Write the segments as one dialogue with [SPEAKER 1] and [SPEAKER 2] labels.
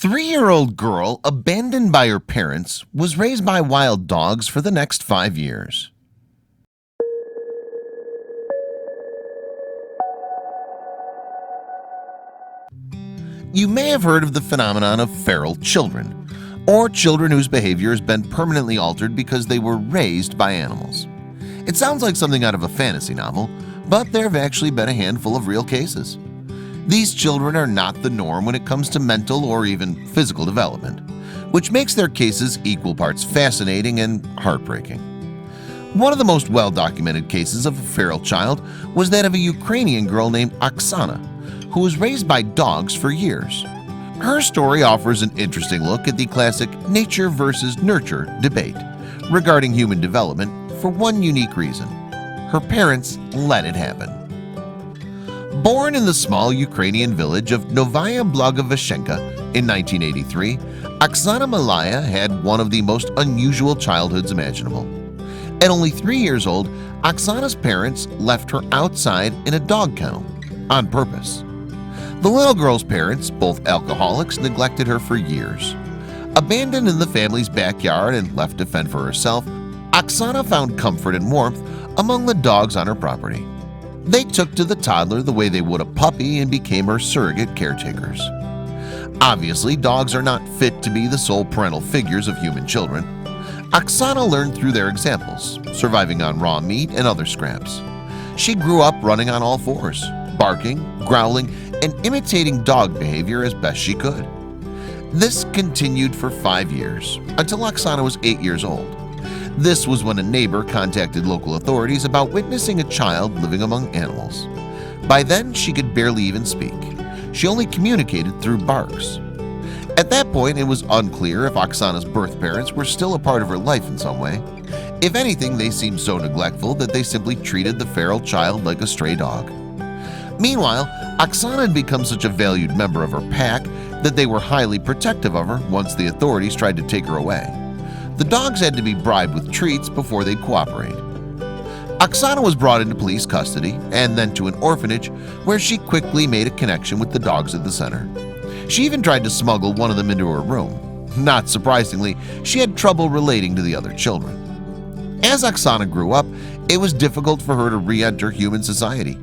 [SPEAKER 1] 3-year-old girl abandoned by her parents was raised by wild dogs for the next 5 years. You may have heard of the phenomenon of feral children, or children whose behavior has been permanently altered because they were raised by animals. It sounds like something out of a fantasy novel, but there have actually been a handful of real cases. These children are not the norm when it comes to mental or even physical development, which makes their cases equal parts fascinating and heartbreaking. One of the most well-documented cases of a feral child was that of a Ukrainian girl named Oksana, who was raised by dogs for years. Her story offers an interesting look at the classic nature versus nurture debate regarding human development for one unique reason: her parents let it happen. Born in the small Ukrainian village of Novaya Blagoveshenka in 1983, Oksana Malaya had one of the most unusual childhoods imaginable. At only 3 years old, Oksana's parents left her outside in a dog kennel on purpose. The little girl's parents, both alcoholics, neglected her for years. Abandoned in the family's backyard and left to fend for herself, Oksana found comfort and warmth among the dogs on her property. They took to the toddler the way they would a puppy and became her surrogate caretakers. Obviously, dogs are not fit to be the sole parental figures of human children. Oksana learned through their examples, surviving on raw meat and other scraps. She grew up running on all fours, barking, growling, and imitating dog behavior as best she could. This continued for 5 years, until Oksana was 8 years old. This was when a neighbor contacted local authorities about witnessing a child living among animals. By then, she could barely even speak. She only communicated through barks. At that point, it was unclear if Oksana's birth parents were still a part of her life in some way. If anything, they seemed so neglectful that they simply treated the feral child like a stray dog. Meanwhile, Oksana had become such a valued member of her pack that they were highly protective of her once the authorities tried to take her away. The dogs had to be bribed with treats before they'd cooperate. Oksana was brought into police custody and then to an orphanage where she quickly made a connection with the dogs at the center. She even tried to smuggle one of them into her room. Not surprisingly, she had trouble relating to the other children. As Oksana grew up, it was difficult for her to re-enter human society.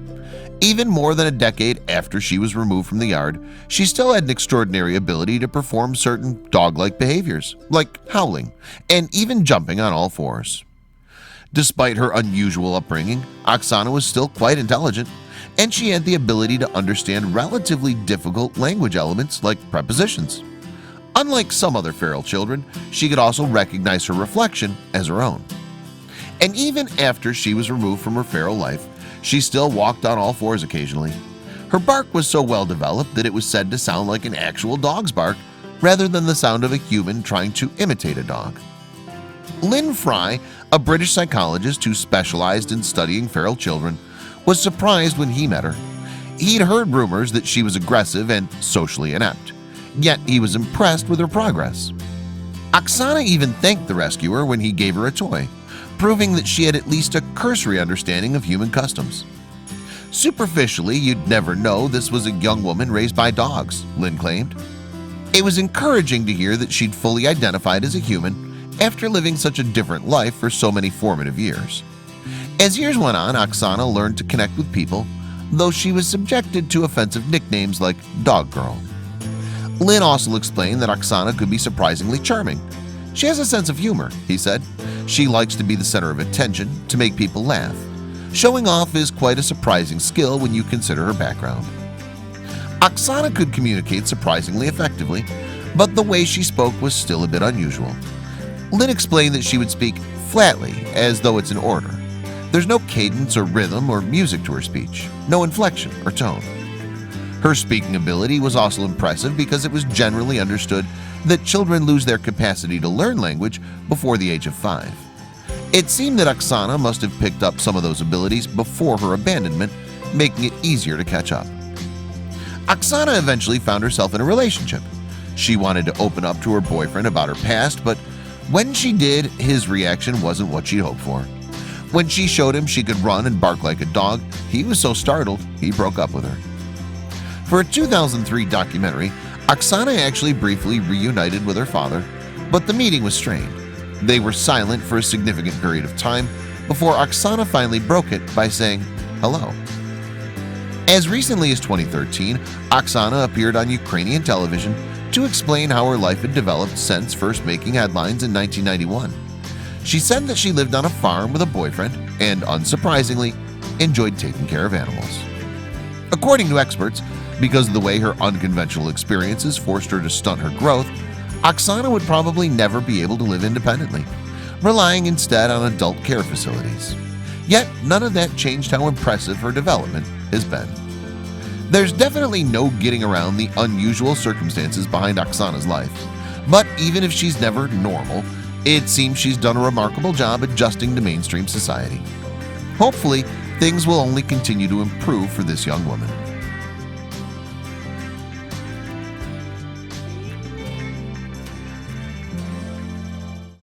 [SPEAKER 1] Even more than a decade after she was removed from the yard, she still had an extraordinary ability to perform certain dog-like behaviors, like howling and even jumping on all fours. Despite her unusual upbringing, Oksana was still quite intelligent, and she had the ability to understand relatively difficult language elements like prepositions. Unlike some other feral children, she could also recognize her reflection as her own. And even after she was removed from her feral life, she still walked on all fours occasionally. Her bark was so well developed that it was said to sound like an actual dog's bark rather than the sound of a human trying to imitate a dog. Lynn Fry, a British psychologist who specialized in studying feral children, was surprised when he met her. He'd heard rumors that she was aggressive and socially inept, yet he was impressed with her progress. Oksana even thanked the rescuer when he gave her a toy, proving that she had at least a cursory understanding of human customs. Superficially, you'd never know this was a young woman raised by dogs, Lynn claimed. It was encouraging to hear that she'd fully identified as a human after living such a different life for so many formative years. As years went on, Oksana learned to connect with people, though she was subjected to offensive nicknames like Dog Girl. Lynn also explained that Oksana could be surprisingly charming. She has a sense of humor, he said. She likes to be the center of attention, to make people laugh. Showing off is quite a surprising skill when you consider her background. Oksana could communicate surprisingly effectively, but the way she spoke was still a bit unusual. Lynn explained that she would speak flatly, as though it's an order. There's no cadence or rhythm or music to her speech, no inflection or tone. Her speaking ability was also impressive because it was generally understood that children lose their capacity to learn language before the age of 5. It seemed that Oksana must have picked up some of those abilities before her abandonment, making it easier to catch up. Oksana eventually found herself in a relationship. She wanted to open up to her boyfriend about her past, but when she did, his reaction wasn't what she'd hoped for. When she showed him she could run and bark like a dog, he was so startled he broke up with her. For a 2003 documentary, Oksana actually briefly reunited with her father, but the meeting was strained. They were silent for a significant period of time before Oksana finally broke it by saying hello. As recently as 2013, Oksana appeared on Ukrainian television to explain how her life had developed since first making headlines in 1991. She said that she lived on a farm with a boyfriend and, unsurprisingly, enjoyed taking care of animals. According to experts, because of the way her unconventional experiences forced her to stunt her growth, Oksana would probably never be able to live independently, relying instead on adult care facilities. Yet none of that changed how impressive her development has been. There's definitely no getting around the unusual circumstances behind Oksana's life, but even if she's never normal, it seems she's done a remarkable job adjusting to mainstream society. Hopefully, things will only continue to improve for this young woman.